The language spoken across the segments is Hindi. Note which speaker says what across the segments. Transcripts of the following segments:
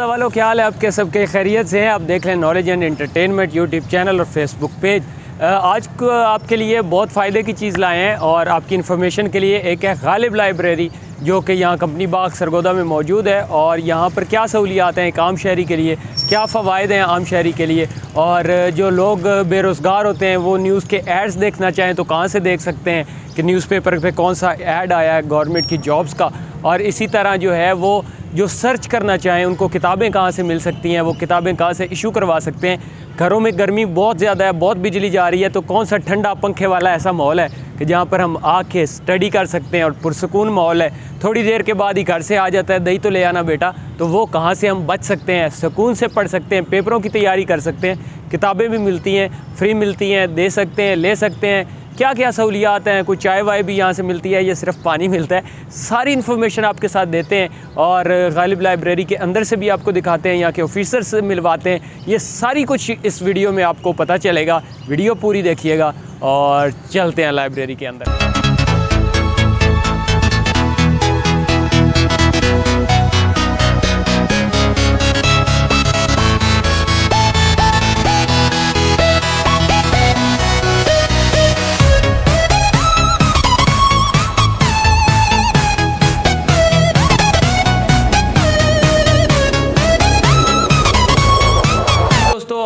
Speaker 1: सरगोदा वालों, क्या हाल है आपके? सबके खैरियत से हैं? आप देख लें knowledge and entertainment YouTube channel और फेसबुक पेज। आज को आपके लिए बहुत फ़ायदे की चीज़ लाए हैं और आपकी इन्फॉर्मेशन के लिए एक है गालिब लाइब्रेरी, जो कि यहाँ कंपनी बाग सरगोदा में मौजूद है। और यहाँ पर क्या सहूलियात हैं एक आम शहरी के लिए, क्या फ़वाइद हैं आम शहरी के लिए, और जो लोग बेरोज़गार होते हैं वो न्यूज़ के एड्स देखना चाहें तो कहाँ से देख सकते हैं कि न्यूज़पेपर पे कौन सा ऐड आया है गवर्नमेंट की जॉब्स का। और इसी तरह जो है वो जो सर्च करना चाहें उनको किताबें कहाँ से मिल सकती हैं, वो किताबें कहाँ से इशू करवा सकते हैं। घरों में गर्मी बहुत ज़्यादा है, बहुत बिजली जा रही है, तो कौन सा ठंडा पंखे वाला ऐसा माहौल है कि जहाँ पर हम आके स्टडी कर सकते हैं और पुरसकून माहौल है। थोड़ी देर के बाद ही घर से आ जाता है दही तो ले आना बेटा, तो वो कहाँ से हम बच सकते हैं, सुकून से पढ़ सकते हैं, पेपरों की तैयारी कर सकते हैं। किताबें भी मिलती हैं, फ्री मिलती हैं, दे सकते हैं, ले सकते हैं। क्या क्या सहूलियात हैं, कुछ चाय वाय भी यहाँ से मिलती है, ये सिर्फ पानी मिलता है। सारी इन्फॉर्मेशन आपके साथ देते हैं और गालिब लाइब्रेरी के अंदर से भी आपको दिखाते हैं, यहाँ के ऑफिसर से मिलवाते हैं। ये सारी कुछ इस वीडियो में आपको पता चलेगा। वीडियो पूरी देखिएगा और चलते हैं लाइब्रेरी के अंदर।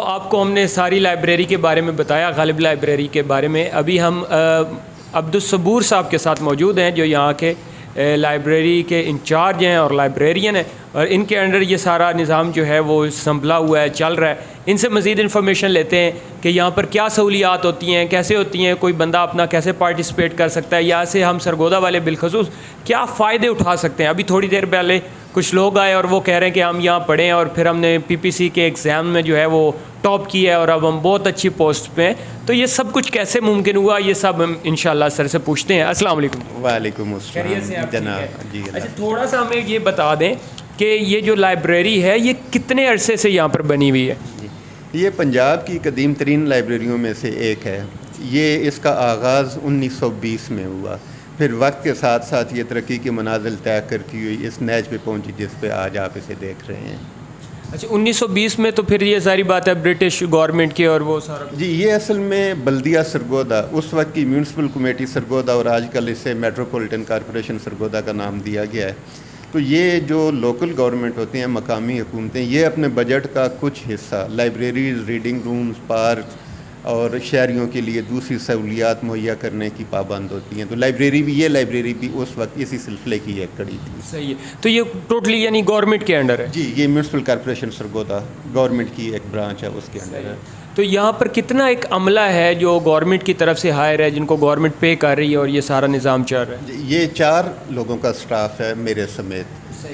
Speaker 1: आपको हमने सारी लाइब्रेरी के बारे में बताया, गालिब लाइब्रेरी के बारे में। अभी हम अब्दुस सबूर साहब के साथ मौजूद हैं, जो यहाँ के लाइब्रेरी के इंचार्ज हैं और लाइब्रेरियन हैं, और इनके अंडर ये सारा निज़ाम जो है वो संभला हुआ है, चल रहा है। इनसे मज़ीद इन्फॉर्मेशन लेते हैं कि यहाँ पर क्या सहूलियात होती हैं, कैसे होती हैं, कोई बंदा अपना कैसे पार्टिसिपेट कर सकता है, यहाँ से हम सरगोदा वाले बिलखसूस क्या फ़ायदे उठा सकते हैं। अभी थोड़ी देर पहले कुछ लोग आए और वो कह रहे हैं कि हम यहाँ पढ़ें और फिर हमने पीपीसी के एग्ज़ाम में जो है वो टॉप किया है और अब हम बहुत अच्छी पोस्ट पे हैं। तो ये सब कुछ कैसे मुमकिन हुआ, ये सब हम इंशाल्लाह सर से पूछते हैं। अस्सलाम वालेकुम।
Speaker 2: वालेकुम अस्सलाम
Speaker 1: जनाब जी। अच्छा, थोड़ा सा हमें ये बता दें कि ये जो लाइब्रेरी है ये कितने अरसे से यहाँ पर बनी हुई है?
Speaker 2: ये पंजाब की कदीम तरीन लाइब्रेरियों में से एक है। ये इसका आगाज़ 1920 में हुआ, फिर वक्त के साथ साथ ये तरक्की की मनाजिल तय करती हुई इस नैज पे पहुंची जिस पे आज आप इसे देख रहे हैं।
Speaker 1: अच्छा, 1920 में तो फिर ये सारी बात है ब्रिटिश गवर्नमेंट की और वो सारा
Speaker 2: जी। ये असल में बल्दिया सरगोदा, उस वक्त की म्यूनसिपल कमेटी सरगोदा, और आजकल इसे मेट्रोपॉलिटन कॉरपोरेशन सरगोदा का नाम दिया गया है। तो ये जो लोकल गवर्नमेंट होती हैं, मकामी हुकूमतें, ये अपने बजट का कुछ हिस्सा लाइब्रेरीज़, रीडिंग रूम्स, पार्क और शहरियों के लिए दूसरी सहूलियात मुहैया करने की पाबंद होती हैं। तो ये लाइब्रेरी भी उस वक्त इसी सिलसिले की एक कड़ी थी।
Speaker 1: सही है। तो ये टोटली यानी गवर्नमेंट के अंडर है?
Speaker 2: जी, ये म्यूनसिपल कॉरपोरेशन सरगोदा गवर्नमेंट की एक ब्रांच है, उसके अंडर है।
Speaker 1: तो यहाँ पर कितना एक अमला है जो गवर्नमेंट की तरफ से हायर है, जिनको गवर्नमेंट पे कर रही है और ये सारा निज़ाम चल रहा है?
Speaker 2: ये 4 लोगों का स्टाफ है मेरे समेत।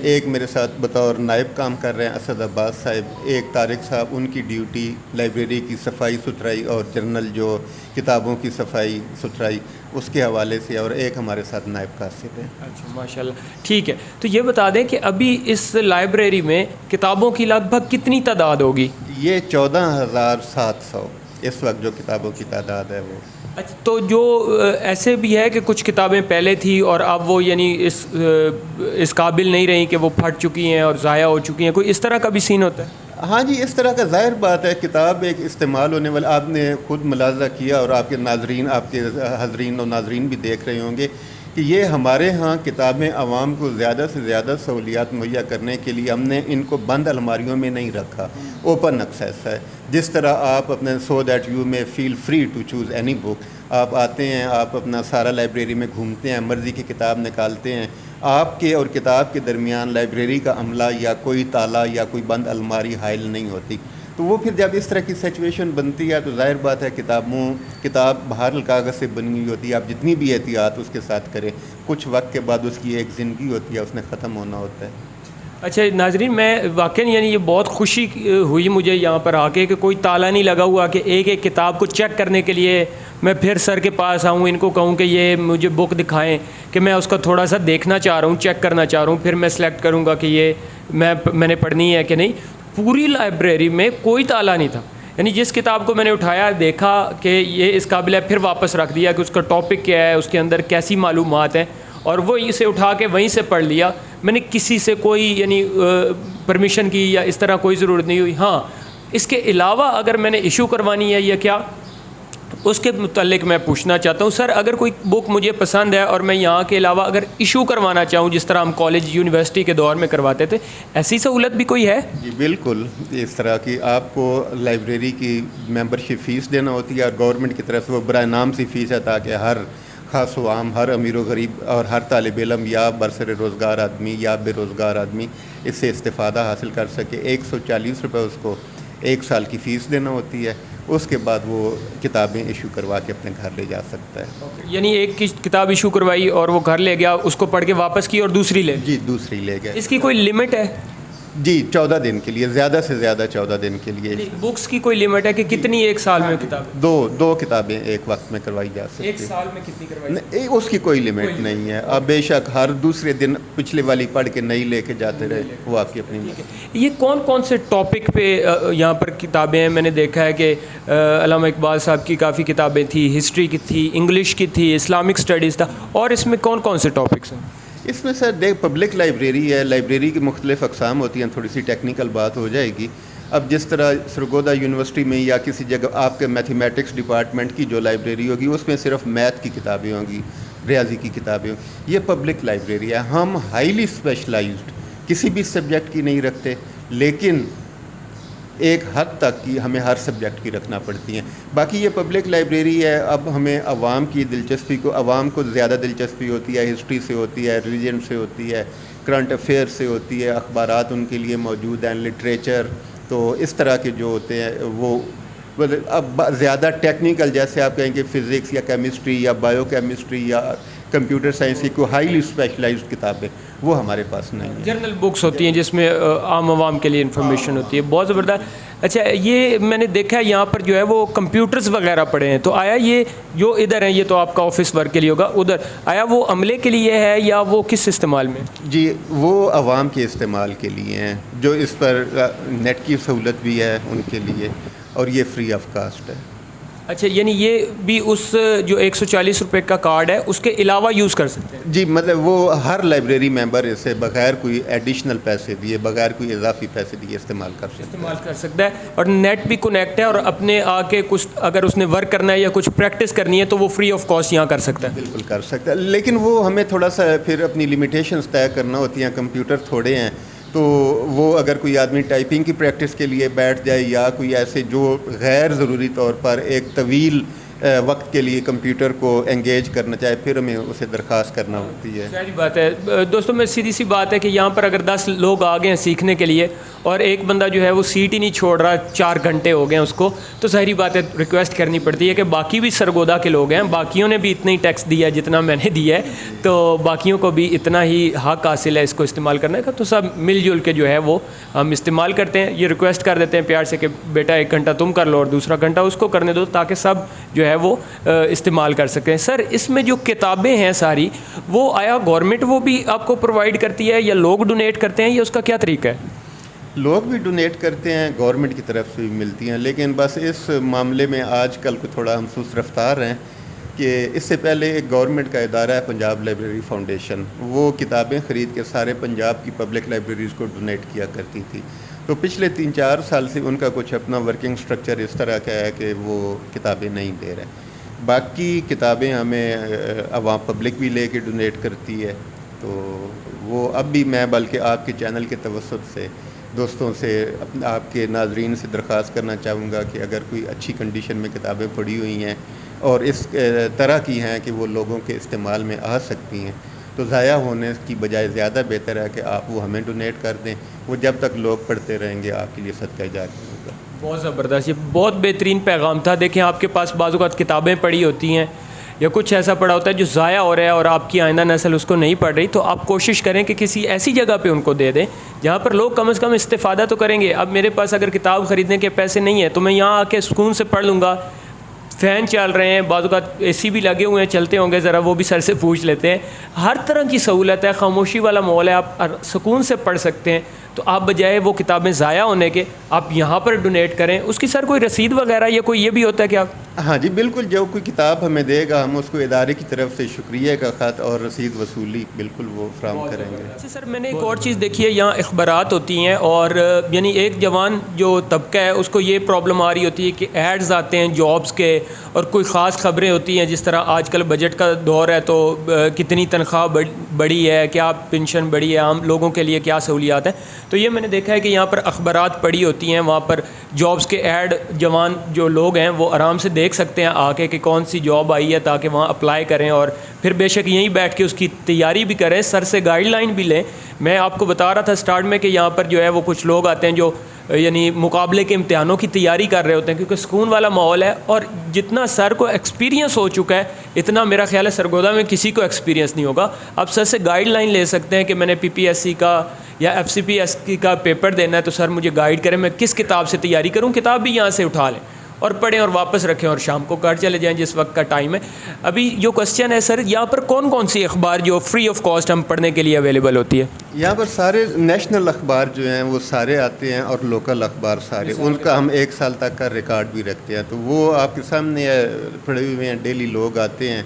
Speaker 2: एक मेरे साथ बतौर नायब काम कर रहे हैं असद अब्बास साहब, एक तारिक साहब, उनकी ड्यूटी लाइब्रेरी की सफाई सुथराई और जनरल जो किताबों की सफाई सुथराई उसके हवाले से, और एक हमारे साथ नायब कासिब है।
Speaker 1: अच्छा, माशाल्लाह, ठीक है। तो ये बता दें कि अभी इस लाइब्रेरी में किताबों की लगभग कितनी तादाद होगी? ये
Speaker 2: 14,700 इस वक्त जो किताबों की तादाद है वो।
Speaker 1: अच्छा, तो जो ऐसे भी है कि कुछ किताबें पहले थी और अब वो यानी इस काबिल नहीं रही कि वो फट चुकी हैं और ज़ाया हो चुकी हैं, कोई इस तरह का भी सीन होता है?
Speaker 2: हाँ जी, इस तरह का ज़ाहिर बात है। किताब एक इस्तेमाल होने वाला, आपने खुद मुलाज़ा किया और आपके नाजरीन, आपके हज़रीन और नाजरीन भी देख रहे होंगे कि ये हमारे यहाँ किताबें आवाम को ज़्यादा से ज़्यादा सहूलियात मुहैया करने के लिए हमने इनको बंद अलमारियों में नहीं रखा, ओपन एक्सेस है। जिस तरह आप अपने so that you may feel free to choose any book, आप आते हैं, आप अपना सारा लाइब्रेरी में घूमते हैं, मर्ज़ी की किताब निकालते हैं, आपके और किताब के दरमियान लाइब्रेरी का अमला या कोई ताला या कोई बंद अलमारी हाइल नहीं होती। तो वो फिर जब इस तरह की सिचुएशन बनती है तो जाहिर बात है किताब बाहर कागज़ से बनी हुई होती है, आप जितनी भी एहतियात उसके साथ करें, कुछ वक्त के बाद उसकी एक ज़िंदगी होती है, उसने ख़त्म होना होता है।
Speaker 1: अच्छा नाजरीन, मैं वाकई यानी ये बहुत खुशी हुई मुझे यहाँ पर आके कि कोई ताला नहीं लगा हुआ कि एक एक किताब को चेक करने के लिए मैं फिर सर के पास आऊँ, इनको कहूँ कि ये मुझे बुक दिखाएं कि मैं उसका थोड़ा सा देखना चाह रहा हूँ, चेक करना चाह रहा हूँ, फिर मैं सेलेक्ट करूँगा कि ये मैंने पढ़नी है कि नहीं। पूरी लाइब्रेरी में कोई ताला नहीं था, यानी जिस किताब को मैंने उठाया देखा कि ये इस काबिल है, फिर वापस रख दिया कि उसका टॉपिक क्या है, उसके अंदर कैसी मालूमात है, और वो इसे उठा के वहीं से पढ़ लिया। मैंने किसी से कोई यानी परमिशन की या इस तरह कोई ज़रूरत नहीं हुई। हाँ, इसके अलावा अगर मैंने इशू करवानी है या क्या, उसके मुतालिक मैं पूछना चाहता हूँ सर, अगर कोई बुक मुझे पसंद है और मैं यहाँ के अलावा अगर इशू करवाना चाहूँ जिस तरह हम कॉलेज यूनिवर्सिटी के दौर में करवाते थे, ऐसी सहूलत भी कोई है?
Speaker 2: जी बिल्कुल, इस तरह की आपको लाइब्रेरी की मेंबरशिप फ़ीस देना होती है और गवर्नमेंट की तरफ से वो बराए नाम सी फ़ीस है, ताकि हर खास व आम, हर अमीर व गरीब और हर तालिब इल्म या बरसर रोज़गार आदमी या बेरोज़गार आदमी इससे इस्तेफ़ादा हासिल कर सके। 140 रुपये उसको 1 साल की फ़ीस देना होती है। उसके बाद वो किताबें इशू करवा के अपने घर ले जा सकता है।
Speaker 1: यानी एक की किताब इशू करवाई और वो घर ले गया, उसको पढ़ के वापस की और दूसरी ले?
Speaker 2: जी, दूसरी ले गए।
Speaker 1: इसकी कोई लिमिट है?
Speaker 2: जी, 14 दिन के लिए, ज़्यादा से ज़्यादा 14 दिन के लिए।
Speaker 1: बुक्स की कोई लिमिट है कि कितनी एक साल में किताब?
Speaker 2: दो किताबें एक वक्त में करवाई जा सकती है।
Speaker 1: एक साल में कितनी करवाई?
Speaker 2: नहीं, उसकी कोई लिमिट नहीं है। अब बेशक हर दूसरे दिन पिछले वाली पढ़ के नई लेके जाते रहे, वो आपकी अपनी।
Speaker 1: ये कौन कौन से टॉपिक पे यहाँ पर किताबें हैं? मैंने देखा है कि अल्लामा इकबाल साहब की काफ़ी किताबें थी, हिस्ट्री की थी, इंग्लिश की थी, इस्लामिक स्टडीज़ था, और इसमें कौन कौन से टॉपिक्स हैं?
Speaker 2: इसमें सर देख, पब्लिक लाइब्रेरी है, लाइब्रेरी की मुख्तलिफ अक़साम होती हैं। थोड़ी सी टेक्निकल बात हो जाएगी। अब जिस तरह सरगोदा यूनिवर्सिटी में या किसी जगह आपके मैथमेटिक्स डिपार्टमेंट की जो लाइब्रेरी होगी, उसमें सिर्फ मैथ की किताबें होंगी, रियाजी की किताबें होंगी। ये पब्लिक लाइब्रेरी है। हम हाईली स्पेशलाइज्ड किसी भी सब्जेक्ट की नहीं रखते, लेकिन एक हद तक की हमें हर सब्जेक्ट की रखना पड़ती हैं। बाकी ये पब्लिक लाइब्रेरी है। अब हमें अवाम की दिलचस्पी को, अवाम को ज़्यादा दिलचस्पी होती है, हिस्ट्री से होती है, रिलीजन से होती है, करंट अफेयर से होती है, अखबारात उनके लिए मौजूद हैं, लिटरेचर, तो इस तरह के जो होते हैं वो अब ज़्यादा टेक्निकल, जैसे आप कहेंगे फ़िज़िक्स या केमिस्ट्री या बायोकेमिस्ट्री या कंप्यूटर साइंस की कोई हाईली स्पेशलाइज्ड किताबें वो हमारे पास नहीं है।
Speaker 1: जर्नल बुक्स होती हैं जिसमें आम आवाम के लिए इन्फॉर्मेशन होती है। बहुत ज़बरदस्त। अच्छा, ये मैंने देखा है यहाँ पर जो है वो कंप्यूटर्स वगैरह पड़े हैं, तो आया ये जो इधर हैं, ये तो आपका ऑफिस वर्क के लिए होगा, उधर आया वो अमले के लिए है या वो किस इस्तेमाल में?
Speaker 2: जी, वो आवाम के इस्तेमाल के लिए हैं, जो इस पर नेट की सहूलत भी है उनके लिए, और ये फ्री ऑफ कास्ट है।
Speaker 1: अच्छा, यानी ये भी उस जो 140 रुपये का कार्ड है उसके अलावा यूज़ कर सकते हैं?
Speaker 2: जी, मतलब वो हर लाइब्रेरी मेंबर इसे बगैर कोई एडिशनल पैसे दिए, बगैर कोई इजाफी पैसे दिए इस्तेमाल कर सकता है।
Speaker 1: और नेट भी कनेक्ट है, और अपने आके कुछ अगर उसने वर्क करना है या कुछ प्रैक्टिस करनी है तो वो फ्री ऑफ कॉस्ट यहाँ कर सकता है?
Speaker 2: बिल्कुल कर सकता है, लेकिन वो हमें थोड़ा सा फिर अपनी लिमिटेशंस तय करना होती हैं। कंप्यूटर थोड़े हैं, तो वो अगर कोई आदमी टाइपिंग की प्रैक्टिस के लिए बैठ जाए या कोई ऐसे जो गैर ज़रूरी तौर पर एक तवील वक्त के लिए कंप्यूटर को एंगेज करना चाहे, फिर हमें उसे दरख्वास्त करना होती है।
Speaker 1: सारी बात है दोस्तों, मैं सीधी सी बात है कि यहाँ पर अगर 10 लोग आ गए हैं सीखने के लिए और एक बंदा जो है वो सीट ही नहीं छोड़ रहा, 4 घंटे हो गए उसको, तो सारी बात है रिक्वेस्ट करनी पड़ती है कि बाकी भी सरगोदा के लोग हैं, बाकियों ने भी इतना ही टैक्स दिया है जितना मैंने दिया है, तो बाकियों को भी इतना ही हक हासिल है इसको इस्तेमाल करने का। तो सब मिलजुल के जो है वो हम इस्तेमाल करते हैं। ये रिक्वेस्ट कर देते हैं प्यार से कि बेटा 1 घंटा तुम कर लो और दूसरा घंटा उसको करने दो, ताकि सब जो है वो इस्तेमाल कर सकें। सर, इसमें जो किताबें हैं सारी, वो आया गवर्नमेंट वो भी आपको प्रोवाइड करती है या लोग डोनेट करते हैं, या उसका क्या तरीका है?
Speaker 2: लोग भी डोनेट करते हैं, गवर्नमेंट की तरफ से भी मिलती हैं, लेकिन बस इस मामले में आजकल को थोड़ा हम सुस्त रफ्तार हैं कि इससे पहले एक गवर्नमेंट का इदारा है पंजाब लाइब्रेरी फाउंडेशन, वो किताबें ख़रीद के सारे पंजाब की पब्लिक लाइब्रेरीज़ को डोनेट किया करती थी। तो पिछले 3-4 साल से उनका कुछ अपना वर्किंग स्ट्रक्चर इस तरह का है कि वो किताबें नहीं दे रहे। बाकी किताबें हमें अवाम पब्लिक भी लेके डोनेट करती है, तो वो अब भी मैं बल्कि आपके चैनल के तवस्सुत से दोस्तों से, आपके नाजरीन से दरख्वास्त करना चाहूँगा कि अगर कोई अच्छी कंडीशन में किताबें पड़ी हुई हैं और इस तरह की हैं कि वो लोगों के इस्तेमाल में आ सकती हैं, तो ज़ाया होने की बजाय ज़्यादा बेहतर है कि आप वो हमें डोनेट कर दें। वो जब तक लोग पढ़ते रहेंगे आपके लिए सदका जारी होगा।
Speaker 1: बहुत ज़बरदस्त, ये बहुत बेहतरीन पैगाम था। देखें, आपके पास बाज़ औक़ात किताबें पड़ी होती हैं या कुछ ऐसा पड़ा होता है जो ज़ाया हो रहा है और आपकी आइंदा नस्ल उसको नहीं पढ़ रही, तो आप कोशिश करें कि किसी ऐसी जगह पे उनको दे दें जहाँ पर लोग कम से कम इस्तेफ़ादा तो करेंगे। अब मेरे पास अगर किताब ख़रीदने के पैसे नहीं है तो मैं यहाँ आके सुकून से पढ़ लूँगा। फ़ैन चल रहे हैं, बाज़ औक़ात AC भी लगे हुए हैं, चलते होंगे, ज़रा वो भी सर से पूछ लेते हैं। हर तरह की सहूलत है, खामोशी वाला माहौल है, आप सुकून से पढ़ सकते हैं। तो आप बजाय वो किताबें ज़ाया होने के आप यहाँ पर डोनेट करें, उसकी सर कोई रसीद वगैरह या कोई ये भी होता है क्या?
Speaker 2: हाँ जी बिल्कुल, जो कोई किताब हमें देगा हम उसको इदारे की तरफ से शुक्रिया का ख़त और रसीद वसूली बिल्कुल वो फ्राहम करेंगे।
Speaker 1: अच्छा सर, मैंने एक और चीज़ देखी है, यहाँ अखबारात होती हैं और यानी एक जवान जो तबका है उसको ये प्रॉब्लम आ रही होती है कि एड्स आते हैं जॉब्स के और कोई ख़ास ख़बरें होती हैं, जिस तरह आजकल बजट का दौर है तो कितनी तनख्वाह बढ़ी है, क्या पेंशन बढ़ी है, आम लोगों के लिए क्या सहूलियात हैं। तो ये मैंने देखा है कि यहाँ पर अखबारात पड़ी होती हैं, वहाँ पर जॉब्स के ऐड जवान जो लोग हैं वो आराम से देख सकते हैं आके कि कौन सी जॉब आई है, ताकि वहाँ अप्लाई करें और फिर बेशक यहीं बैठ के उसकी तैयारी भी करें, सर से गाइडलाइन भी लें। मैं आपको बता रहा था स्टार्ट में कि यहाँ पर जो है वो कुछ लोग आते हैं जो यानी मुकाबले के इम्तिहानों की तैयारी कर रहे होते हैं, क्योंकि सुकून वाला माहौल है और जितना सर को एक्सपीरियंस हो चुका है इतना मेरा ख्याल है सरगोदा में किसी को एक्सपीरियंस नहीं होगा। आप सर से गाइडलाइन ले सकते हैं कि मैंने PPSC का या FCPSC का पेपर देना है तो सर मुझे गाइड करें, मैं किस किताब से तैयारी करूं। किताब भी यहाँ से उठा लें और पढ़ें और वापस रखें और शाम को घर चले जाएं जिस वक्त का टाइम है। अभी जो क्वेश्चन है सर, यहाँ पर कौन कौन सी अखबार जो फ्री ऑफ कॉस्ट हम पढ़ने के लिए अवेलेबल होती है?
Speaker 2: यहाँ पर सारे नेशनल अखबार जो हैं वो सारे आते हैं और लोकल अखबार सारे, उनका हम 1 साल तक का रिकॉर्ड भी रखते हैं, तो वो आपके सामने पढ़े हुए हैं। डेली लोग आते हैं,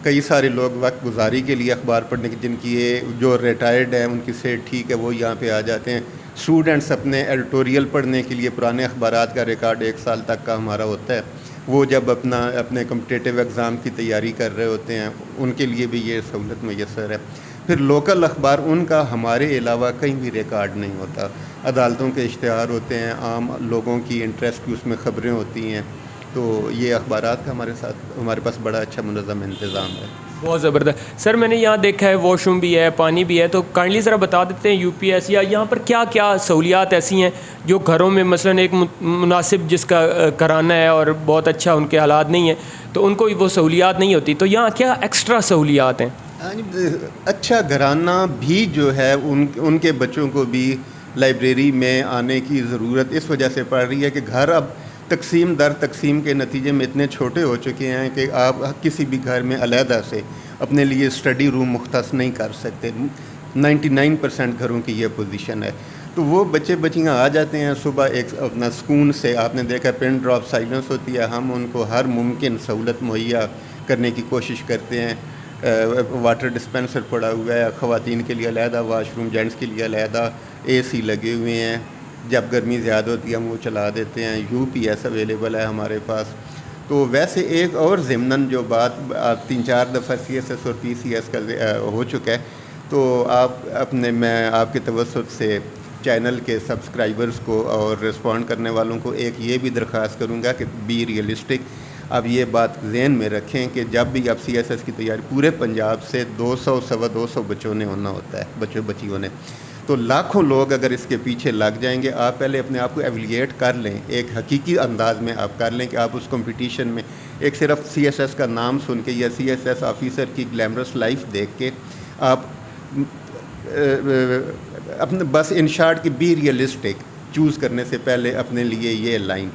Speaker 2: कई सारे लोग वक्त गुजारी के लिए अखबार पढ़ने की, जिनकी ये जो रिटायर्ड हैं उनकी सेहत ठीक है वो यहाँ पे आ जाते हैं। स्टूडेंट्स अपने एडिटोरियल पढ़ने के लिए पुराने अखबारात का रिकॉर्ड 1 साल तक का हमारा होता है, वो जब अपने कॉम्पिटिटिव एग्ज़ाम की तैयारी कर रहे होते हैं उनके लिए भी ये सहूलत मैसर है। फिर लोकल अखबार, उनका हमारे अलावा कहीं भी रिकॉर्ड नहीं होता। अदालतों के इश्तिहार होते हैं, आम लोगों की इंटरेस्ट की उसमें ख़बरें होती हैं, तो ये अखबारात का हमारे पास बड़ा अच्छा मुनज़्ज़म इंतज़ाम है।
Speaker 1: बहुत ज़बरदस्त। सर मैंने यहाँ देखा है वॉशरूम भी है, पानी भी है, तो काइंडली ज़रा बता देते हैं UPS या यहाँ पर क्या क्या सहूलियात ऐसी हैं जो घरों में मसलन एक मुनासिब जिसका कराना है और बहुत अच्छा उनके हालात नहीं है तो उनको वो सहूलियात नहीं होती, तो यहाँ क्या एक्स्ट्रा सहूलियात हैं?
Speaker 2: अच्छा घराना भी जो है उनके बच्चों को भी लाइब्रेरी में आने की ज़रूरत इस वजह से पड़ रही है कि घर अब तकसीम दर तकसीम के नतीजे में इतने छोटे हो चुके हैं कि आप किसी भी घर में अलहदा से अपने लिए स्टडी रूम मुख्तस नहीं कर सकते। 99% घरों की ये पोजीशन है। तो वो बच्चे बच्चियाँ आ जाते हैं सुबह एक अपना सुकून से, आपने देखा पिन ड्रॉप साइलेंस होती है, हम उनको हर मुमकिन सहूलत मुहैया करने की कोशिश करते हैं। वाटर डिस्पेंसर पड़ा हुआ है, ख़वातीन के लिए अलहदा वाशरूम, जेंट्स के लिए अलहदा AC लगे हुए हैं, जब गर्मी ज़्यादा होती है हम वो चला देते हैं। UPS अवेलेबल है हमारे पास। तो वैसे एक और ज़िमनन जो बात 3-4 दफ़ा CSS और PCS का हो चुका है, तो मैं आपके तवज्जुह से चैनल के सब्सक्राइबर्स को और रिस्पॉन्ड करने वालों को एक ये भी दरख्वास्त करूँगा कि बी रियलिस्टिक। अब ये बात ज़हन में रखें कि जब भी आप CSS की तैयारी, पूरे पंजाब से 200-225 बच्चों ने होना होता है, बच्चियों ने, तो लाखों लोग अगर इसके पीछे लग जाएंगे। आप पहले अपने आप को एवेल्यूएट कर लें, एक हकीकी अंदाज में आप कर लें कि आप उस कंपटीशन में एक सिर्फ CSS का नाम सुन के या CSS ऑफिसर की ग्लैमरस लाइफ देख के आप अपने बस इन शॉर्ट की बी रियलिस्टिक चूज़ करने से पहले अपने लिए ये लाइन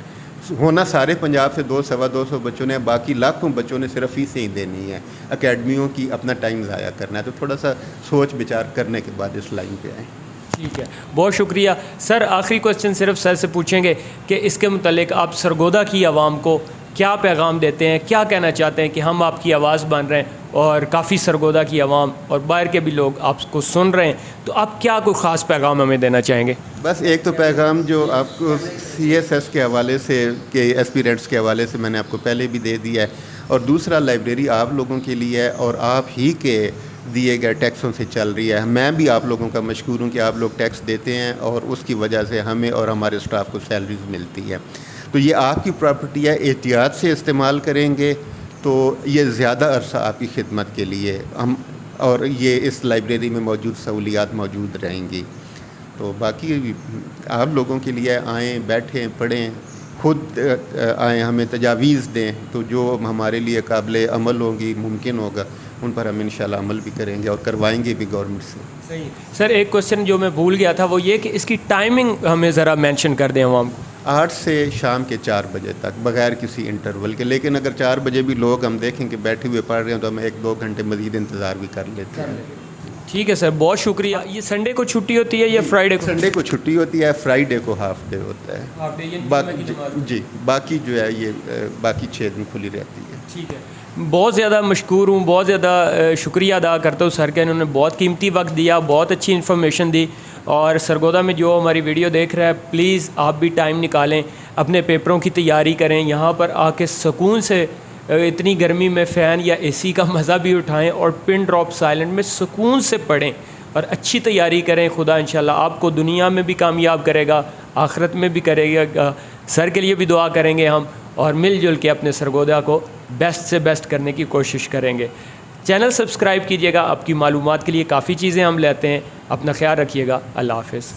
Speaker 2: होना, सारे पंजाब से 200-225 बच्चों ने, बाकी लाखों बच्चों ने सिर्फ फीसें ही देनी है, अकेडमियों की अपना टाइम ज़ाया करना है। तो थोड़ा सा सोच विचार करने के बाद इस लाइन पे आएँ।
Speaker 1: ठीक है, बहुत शुक्रिया सर। आखिरी क्वेश्चन सिर्फ सर से पूछेंगे कि इसके मुतालिक आप सरगोदा की आवाम को क्या पैगाम देते हैं, क्या कहना चाहते हैं कि हम आपकी आवाज़ बन रहे हैं और काफ़ी सरगोदा की आवाम और बाहर के भी लोग आपको सुन रहे हैं, तो आप क्या कोई ख़ास पैगाम हमें देना चाहेंगे?
Speaker 2: बस एक तो पैगाम जो आपको CSS के हवाले से, के एस्पिरेंट्स के हवाले से मैंने आपको पहले भी दे दिया है, और दूसरा लाइब्रेरी आप लोगों के लिए है और आप ही के दिए गए टैक्सों से चल रही है। मैं भी आप लोगों का मशकूर हूँ कि आप लोग टैक्स देते हैं और उसकी वजह से हमें और हमारे स्टाफ को सैलरीज मिलती है। तो ये आपकी प्रॉपर्टी है, एहतियात से इस्तेमाल करेंगे तो ये ज़्यादा अरसा आपकी खिदमत के लिए हम, और ये इस लाइब्रेरी में मौजूद सहूलियात मौजूद रहेंगी। तो बाकी आप लोगों के लिए आएँ, बैठें, पढ़ें, खुद आएँ, हमें तजावीज़ दें, तो जो हमारे लिए काबिल अमल होंगी, मुमकिन होगा, उन पर हम इंशाल्लाह अमल भी करेंगे और करवाएंगे भी गवर्नमेंट से।
Speaker 1: सही सर, एक क्वेश्चन जो मैं भूल गया था वो ये कि इसकी टाइमिंग हमें ज़रा मेंशन कर दें आवाम को।
Speaker 2: 8 से शाम के 4 बजे तक बगैर किसी इंटरवल के, लेकिन अगर 4 बजे भी लोग हम देखें कि बैठे हुए पढ़ रहे हैं तो हम 1-2 घंटे मज़ीद इंतज़ार भी कर लेते हैं।
Speaker 1: ठीक है सर, बहुत शुक्रिया। ये संडे को छुट्टी होती है या फ्राइडे को?
Speaker 2: संडे को छुट्टी होती है, फ्राइडे को हाफ डे होता है।
Speaker 1: हाफ डे, ये
Speaker 2: बाकी जी बाकी जो है ये बाकी 6 दिन खुली रहती है।
Speaker 1: ठीक है, बहुत ज़्यादा मशकूर हूँ, बहुत ज़्यादा शुक्रिया अदा करता हूँ सर का। इन्होंने बहुत कीमती वक्त दिया, बहुत अच्छी इन्फॉर्मेशन दी। और सरगोदा में जो हमारी वीडियो देख रहा है, प्लीज़ आप भी टाइम निकालें, अपने पेपरों की तैयारी करें, यहाँ पर आके सुकून से इतनी गर्मी में फ़ैन या एसी का मज़ा भी उठाएं और पिन ड्रॉप साइलेंट में सुकून से पढ़ें और अच्छी तैयारी करें। खुदा इंशाल्लाह आपको दुनिया में भी कामयाब करेगा, आखिरत में भी करेगा। सर के लिए भी दुआ करेंगे हम, और मिलजुल के अपने सरगोदा को बेस्ट से बेस्ट करने की कोशिश करेंगे। चैनल सब्सक्राइब कीजिएगा, आपकी मालूमात के लिए काफ़ी चीज़ें हम लेते हैं। अपना ख्याल रखिएगा। अल्लाह हाफ़िज़।